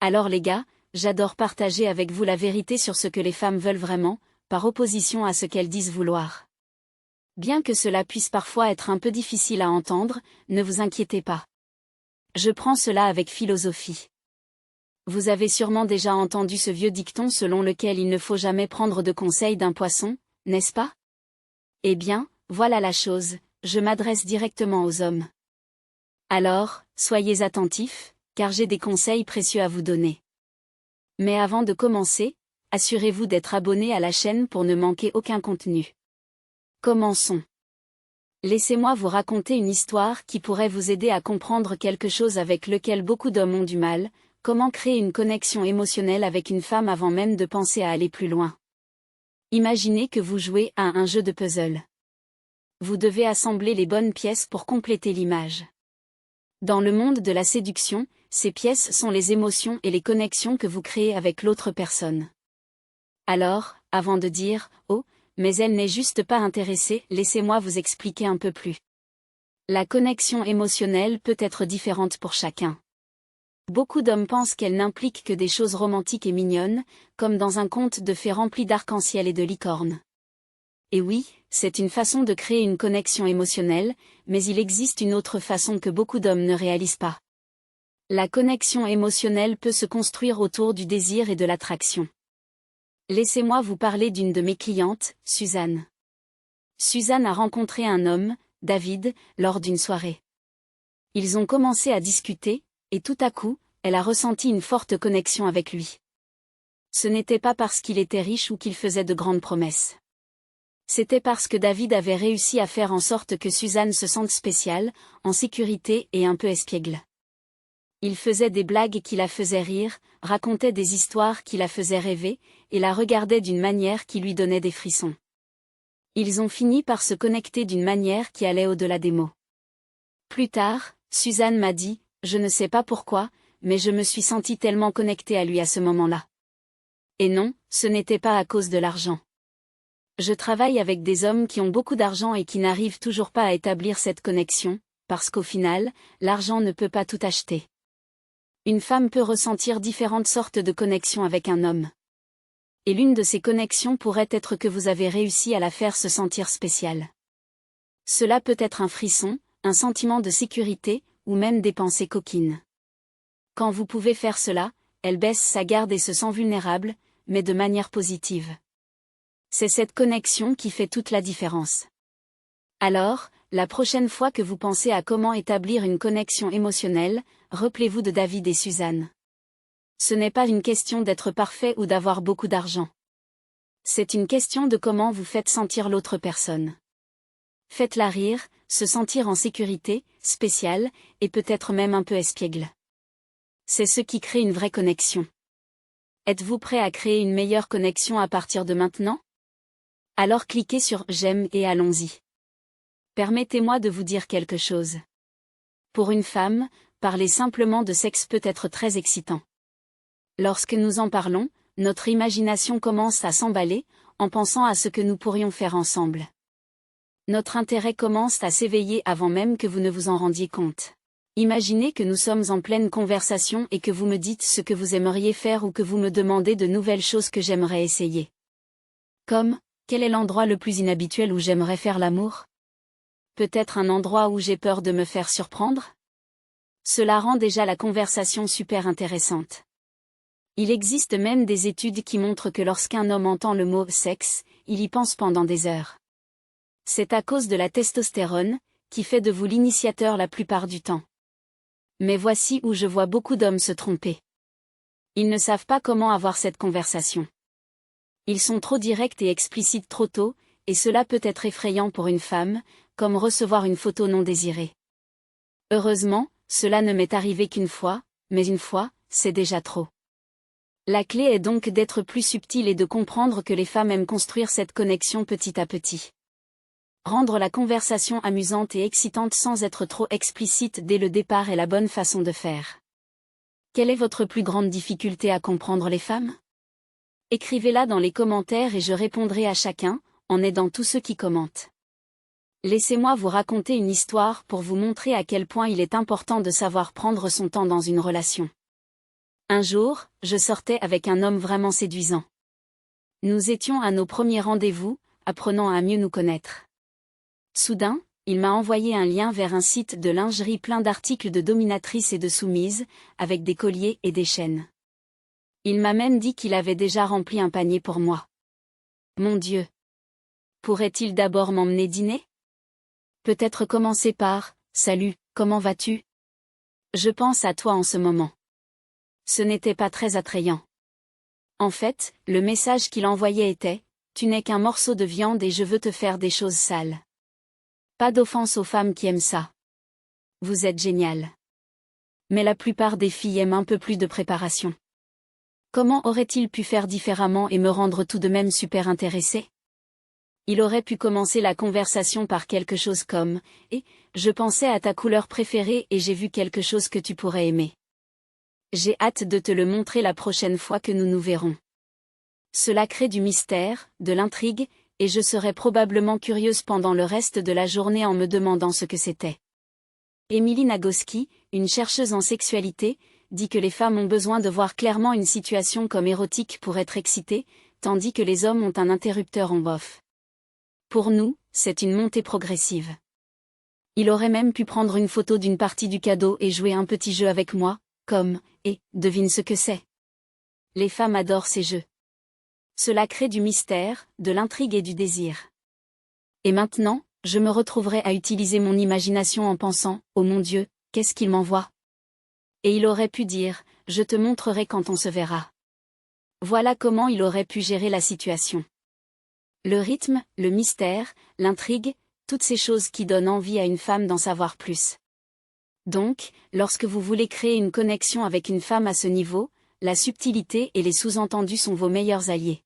Alors les gars, j'adore partager avec vous la vérité sur ce que les femmes veulent vraiment, par opposition à ce qu'elles disent vouloir. Bien que cela puisse parfois être un peu difficile à entendre, ne vous inquiétez pas. Je prends cela avec philosophie. Vous avez sûrement déjà entendu ce vieux dicton selon lequel il ne faut jamais prendre de conseils d'un poisson, n'est-ce pas? Eh bien, voilà la chose, je m'adresse directement aux hommes. Alors, soyez attentifs, car j'ai des conseils précieux à vous donner. Mais avant de commencer, assurez-vous d'être abonné à la chaîne pour ne manquer aucun contenu. Commençons. Laissez-moi vous raconter une histoire qui pourrait vous aider à comprendre quelque chose avec lequel beaucoup d'hommes ont du mal, comment créer une connexion émotionnelle avec une femme avant même de penser à aller plus loin. Imaginez que vous jouez à un jeu de puzzle. Vous devez assembler les bonnes pièces pour compléter l'image. Dans le monde de la séduction, ces pièces sont les émotions et les connexions que vous créez avec l'autre personne. Alors, avant de dire « Oh, mais elle n'est juste pas intéressée », laissez-moi vous expliquer un peu plus. La connexion émotionnelle peut être différente pour chacun. Beaucoup d'hommes pensent qu'elle n'implique que des choses romantiques et mignonnes, comme dans un conte de fées rempli d'arc-en-ciel et de licornes. Et oui, c'est une façon de créer une connexion émotionnelle, mais il existe une autre façon que beaucoup d'hommes ne réalisent pas. La connexion émotionnelle peut se construire autour du désir et de l'attraction. Laissez-moi vous parler d'une de mes clientes, Suzanne. Suzanne a rencontré un homme, David, lors d'une soirée. Ils ont commencé à discuter, et tout à coup, elle a ressenti une forte connexion avec lui. Ce n'était pas parce qu'il était riche ou qu'il faisait de grandes promesses. C'était parce que David avait réussi à faire en sorte que Suzanne se sente spéciale, en sécurité et un peu espiègle. Il faisait des blagues qui la faisaient rire, racontait des histoires qui la faisaient rêver, et la regardait d'une manière qui lui donnait des frissons. Ils ont fini par se connecter d'une manière qui allait au-delà des mots. Plus tard, Suzanne m'a dit, je ne sais pas pourquoi, mais je me suis sentie tellement connectée à lui à ce moment-là. Et non, ce n'était pas à cause de l'argent. Je travaille avec des hommes qui ont beaucoup d'argent et qui n'arrivent toujours pas à établir cette connexion, parce qu'au final, l'argent ne peut pas tout acheter. Une femme peut ressentir différentes sortes de connexions avec un homme. Et l'une de ces connexions pourrait être que vous avez réussi à la faire se sentir spéciale. Cela peut être un frisson, un sentiment de sécurité, ou même des pensées coquines. Quand vous pouvez faire cela, elle baisse sa garde et se sent vulnérable, mais de manière positive. C'est cette connexion qui fait toute la différence. Alors, la prochaine fois que vous pensez à comment établir une connexion émotionnelle, rappelez-vous de David et Suzanne. Ce n'est pas une question d'être parfait ou d'avoir beaucoup d'argent. C'est une question de comment vous faites sentir l'autre personne. Faites-la rire, se sentir en sécurité, spéciale, et peut-être même un peu espiègle. C'est ce qui crée une vraie connexion. Êtes-vous prêt à créer une meilleure connexion à partir de maintenant? Alors cliquez sur « J'aime » et allons-y. Permettez-moi de vous dire quelque chose. Pour une femme, parler simplement de sexe peut être très excitant. Lorsque nous en parlons, notre imagination commence à s'emballer, en pensant à ce que nous pourrions faire ensemble. Notre intérêt commence à s'éveiller avant même que vous ne vous en rendiez compte. Imaginez que nous sommes en pleine conversation et que vous me dites ce que vous aimeriez faire ou que vous me demandez de nouvelles choses que j'aimerais essayer. Comme, quel est l'endroit le plus inhabituel où j'aimerais faire l'amour? Peut-être un endroit où j'ai peur de me faire surprendre? Cela rend déjà la conversation super intéressante. Il existe même des études qui montrent que lorsqu'un homme entend le mot « sexe », il y pense pendant des heures. C'est à cause de la testostérone, qui fait de vous l'initiateur la plupart du temps. Mais voici où je vois beaucoup d'hommes se tromper. Ils ne savent pas comment avoir cette conversation. Ils sont trop directs et explicites trop tôt, et cela peut être effrayant pour une femme, comme recevoir une photo non désirée. Heureusement, cela ne m'est arrivé qu'une fois, mais une fois, c'est déjà trop. La clé est donc d'être plus subtil et de comprendre que les femmes aiment construire cette connexion petit à petit. Rendre la conversation amusante et excitante sans être trop explicite dès le départ est la bonne façon de faire. Quelle est votre plus grande difficulté à comprendre les femmes? Écrivez-la dans les commentaires et je répondrai à chacun, en aidant tous ceux qui commentent. Laissez-moi vous raconter une histoire pour vous montrer à quel point il est important de savoir prendre son temps dans une relation. Un jour, je sortais avec un homme vraiment séduisant. Nous étions à nos premiers rendez-vous, apprenant à mieux nous connaître. Soudain, il m'a envoyé un lien vers un site de lingerie plein d'articles de dominatrices et de soumises, avec des colliers et des chaînes. Il m'a même dit qu'il avait déjà rempli un panier pour moi. Mon Dieu! Pourrait-il d'abord m'emmener dîner? Peut-être commencer par « Salut, comment vas-tu? Je pense à toi en ce moment. » Ce n'était pas très attrayant. En fait, le message qu'il envoyait était « Tu n'es qu'un morceau de viande et je veux te faire des choses sales. » Pas d'offense aux femmes qui aiment ça. Vous êtes génial. Mais la plupart des filles aiment un peu plus de préparation. Comment aurait-il pu faire différemment et me rendre tout de même super intéressé? Il aurait pu commencer la conversation par quelque chose comme « Et, je pensais à ta couleur préférée et j'ai vu quelque chose que tu pourrais aimer. J'ai hâte de te le montrer la prochaine fois que nous nous verrons. » Cela crée du mystère, de l'intrigue, et je serais probablement curieuse pendant le reste de la journée en me demandant ce que c'était. Emily Nagoski, une chercheuse en sexualité, dit que les femmes ont besoin de voir clairement une situation comme érotique pour être excitées, tandis que les hommes ont un interrupteur en off. Pour nous, c'est une montée progressive. Il aurait même pu prendre une photo d'une partie du cadeau et jouer un petit jeu avec moi, comme « Et, devine ce que c'est ?» Les femmes adorent ces jeux. Cela crée du mystère, de l'intrigue et du désir. Et maintenant, je me retrouverai à utiliser mon imagination en pensant « Oh mon Dieu, qu'est-ce qu'il m'envoie ?» Et il aurait pu dire « Je te montrerai quand on se verra. » Voilà comment il aurait pu gérer la situation. Le rythme, le mystère, l'intrigue, toutes ces choses qui donnent envie à une femme d'en savoir plus. Donc, lorsque vous voulez créer une connexion avec une femme à ce niveau, la subtilité et les sous-entendus sont vos meilleurs alliés.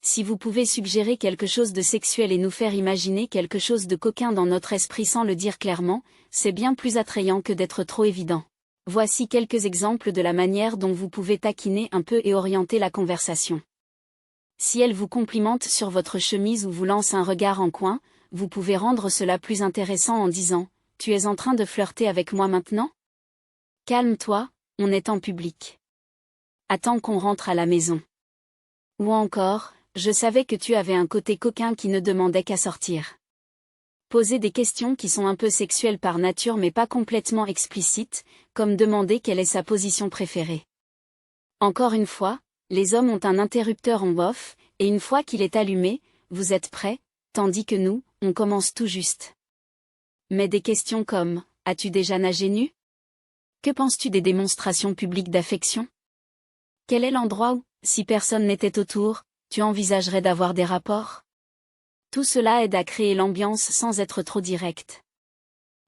Si vous pouvez suggérer quelque chose de sexuel et nous faire imaginer quelque chose de coquin dans notre esprit sans le dire clairement, c'est bien plus attrayant que d'être trop évident. Voici quelques exemples de la manière dont vous pouvez taquiner un peu et orienter la conversation. Si elle vous complimente sur votre chemise ou vous lance un regard en coin, vous pouvez rendre cela plus intéressant en disant « Tu es en train de flirter avec moi maintenant? Calme-toi, on est en public. Attends qu'on rentre à la maison. » Ou encore « Je savais que tu avais un côté coquin qui ne demandait qu'à sortir. » Posez des questions qui sont un peu sexuelles par nature mais pas complètement explicites, comme demander quelle est sa position préférée. Encore une fois, les hommes ont un interrupteur en off, et une fois qu'il est allumé, vous êtes prêts, tandis que nous, on commence tout juste. Mais des questions comme « As-tu déjà nagé nu? Que penses-tu des démonstrations publiques d'affection? Quel est l'endroit où, si personne n'était autour, tu envisagerais d'avoir des rapports? » Tout cela aide à créer l'ambiance sans être trop direct.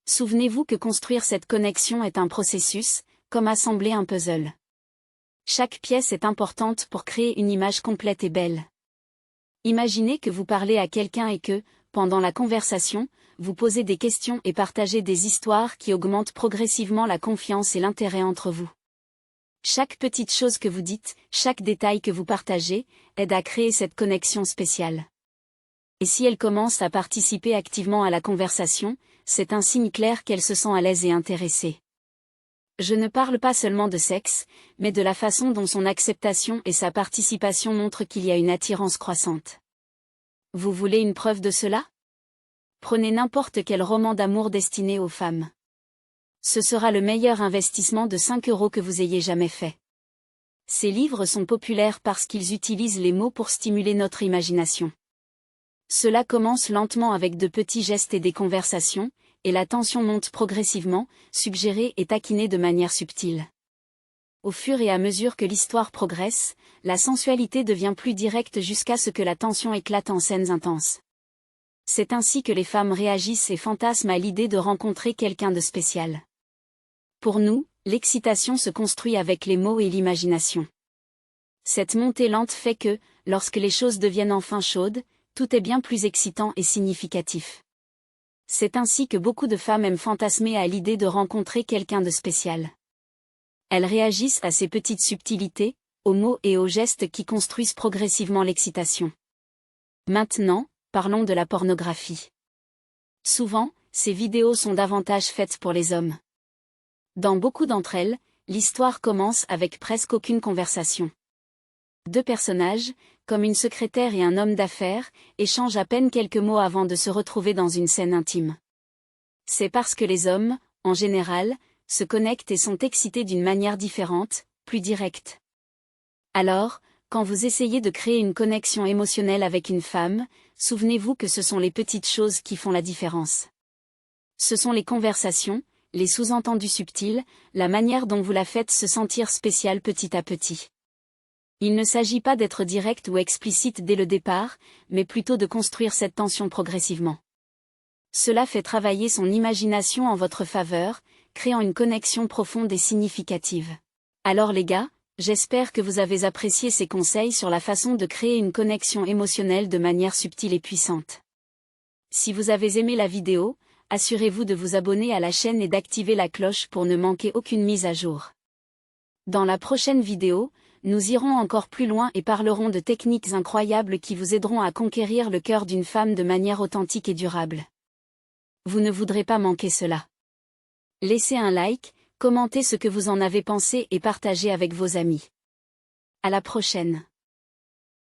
Souvenez-vous que construire cette connexion est un processus, comme assembler un puzzle. Chaque pièce est importante pour créer une image complète et belle. Imaginez que vous parlez à quelqu'un et que, pendant la conversation, vous posez des questions et partagez des histoires qui augmentent progressivement la confiance et l'intérêt entre vous. Chaque petite chose que vous dites, chaque détail que vous partagez, aide à créer cette connexion spéciale. Et si elle commence à participer activement à la conversation, c'est un signe clair qu'elle se sent à l'aise et intéressée. Je ne parle pas seulement de sexe, mais de la façon dont son acceptation et sa participation montrent qu'il y a une attirance croissante. Vous voulez une preuve de cela? Prenez n'importe quel roman d'amour destiné aux femmes. Ce sera le meilleur investissement de 5 € que vous ayez jamais fait. Ces livres sont populaires parce qu'ils utilisent les mots pour stimuler notre imagination. Cela commence lentement avec de petits gestes et des conversations, et la tension monte progressivement, suggérée et taquinée de manière subtile. Au fur et à mesure que l'histoire progresse, la sensualité devient plus directe jusqu'à ce que la tension éclate en scènes intenses. C'est ainsi que les femmes réagissent et fantasment à l'idée de rencontrer quelqu'un de spécial. Pour nous, l'excitation se construit avec les mots et l'imagination. Cette montée lente fait que, lorsque les choses deviennent enfin chaudes, tout est bien plus excitant et significatif. C'est ainsi que beaucoup de femmes aiment fantasmer à l'idée de rencontrer quelqu'un de spécial. Elles réagissent à ces petites subtilités, aux mots et aux gestes qui construisent progressivement l'excitation. Maintenant, parlons de la pornographie. Souvent, ces vidéos sont davantage faites pour les hommes. Dans beaucoup d'entre elles, l'histoire commence avec presque aucune conversation. Deux personnages, comme une secrétaire et un homme d'affaires, échangent à peine quelques mots avant de se retrouver dans une scène intime. C'est parce que les hommes, en général, se connectent et sont excités d'une manière différente, plus directe. Alors, quand vous essayez de créer une connexion émotionnelle avec une femme, souvenez-vous que ce sont les petites choses qui font la différence. Ce sont les conversations, les sous-entendus subtils, la manière dont vous la faites se sentir spéciale petit à petit. Il ne s'agit pas d'être direct ou explicite dès le départ, mais plutôt de construire cette tension progressivement. Cela fait travailler son imagination en votre faveur, créant une connexion profonde et significative. Alors les gars, j'espère que vous avez apprécié ces conseils sur la façon de créer une connexion émotionnelle de manière subtile et puissante. Si vous avez aimé la vidéo, assurez-vous de vous abonner à la chaîne et d'activer la cloche pour ne manquer aucune mise à jour. Dans la prochaine vidéo, nous irons encore plus loin et parlerons de techniques incroyables qui vous aideront à conquérir le cœur d'une femme de manière authentique et durable. Vous ne voudrez pas manquer cela. Laissez un like, commentez ce que vous en avez pensé et partagez avec vos amis. À la prochaine.